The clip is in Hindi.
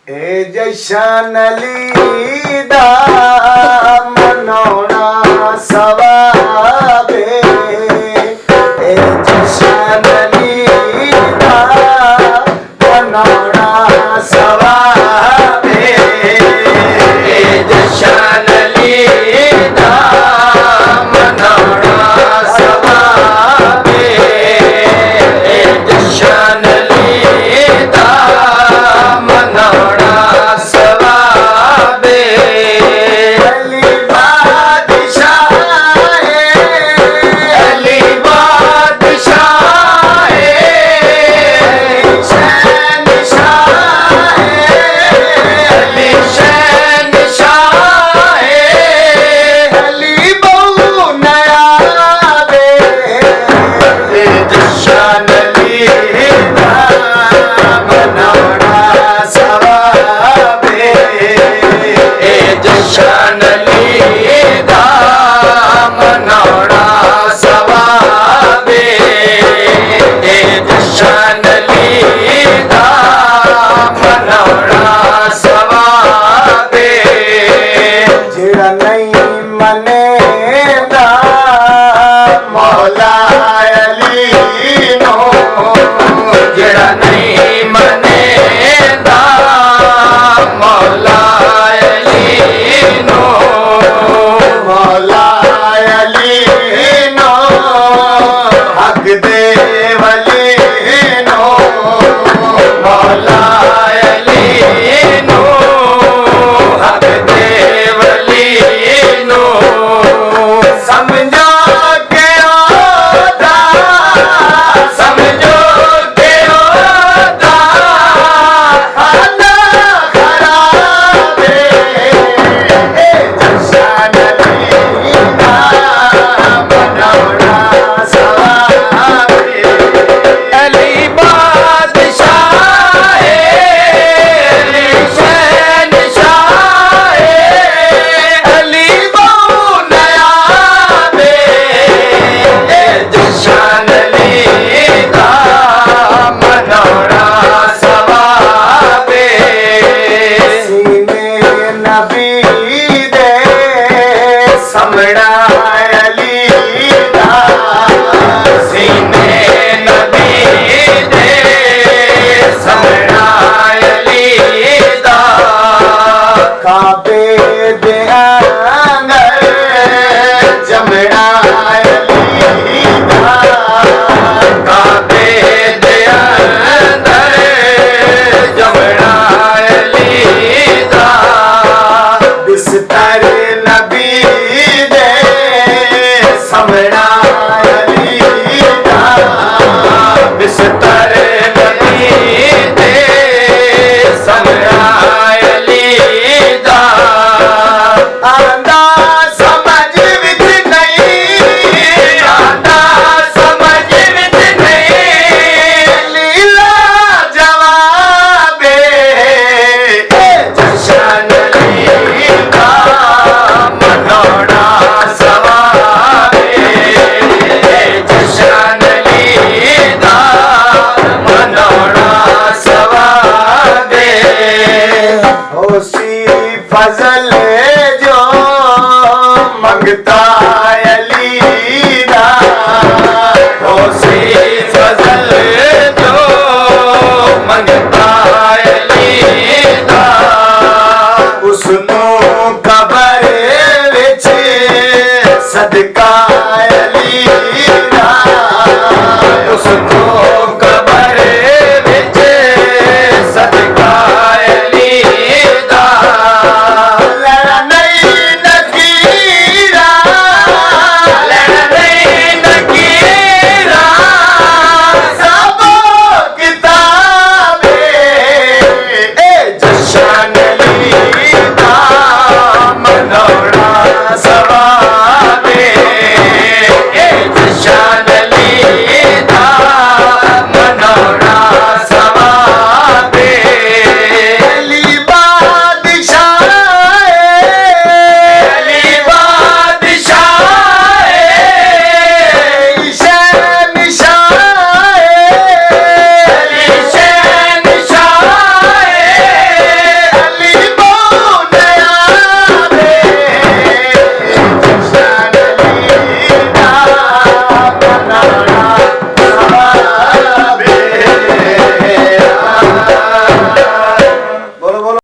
ए जशन लीदा मनोना सवाबे ए जशन लीदा मनोना सवाबे ए जशन लीदा मनोना सवाबे ए जशन लीदा मनोना सवाबे अली बादशाह अली बादशाह शहनशाह अली शहनशाह अली बहु नयाबे जशन लीदा मनोना सवाबे ए जशन लीदा मनोना सवाबे ए जशन लीदा मनोना सवाबे जेड़ा नहीं मनेदा मौला अली नो जेड़ा नहीं मनेदा मौला अली नो मौला अली नो हक दे वली नो मौला अली नो हक दे वली नो समझो के ओदा समझो के ओदा खाना खराबे ए जशन लीदा मनोना सवाबे अली बादशाह अली शहनशाह अली बहु नयाबे ए जशन लीदा मनोना सवाबे सीने नबी दे समड़ा अली दा सीने नबी दे समड़ा अली दा काबे दे अंदर जमड़ा अली दा काबे दे अंदर जमड़ा अली दा बिस्तर नबी दे समड़ा अली दा बिस्तर नबी दे समड़ा अली दा आंदा समझ विच नहीं आंदा समझ विच नहीं लीला जवाबे ए जशन लीदा मनोना सवाबे ए जशन लीदा मनोना सवाबे होसी फजल जो मंगता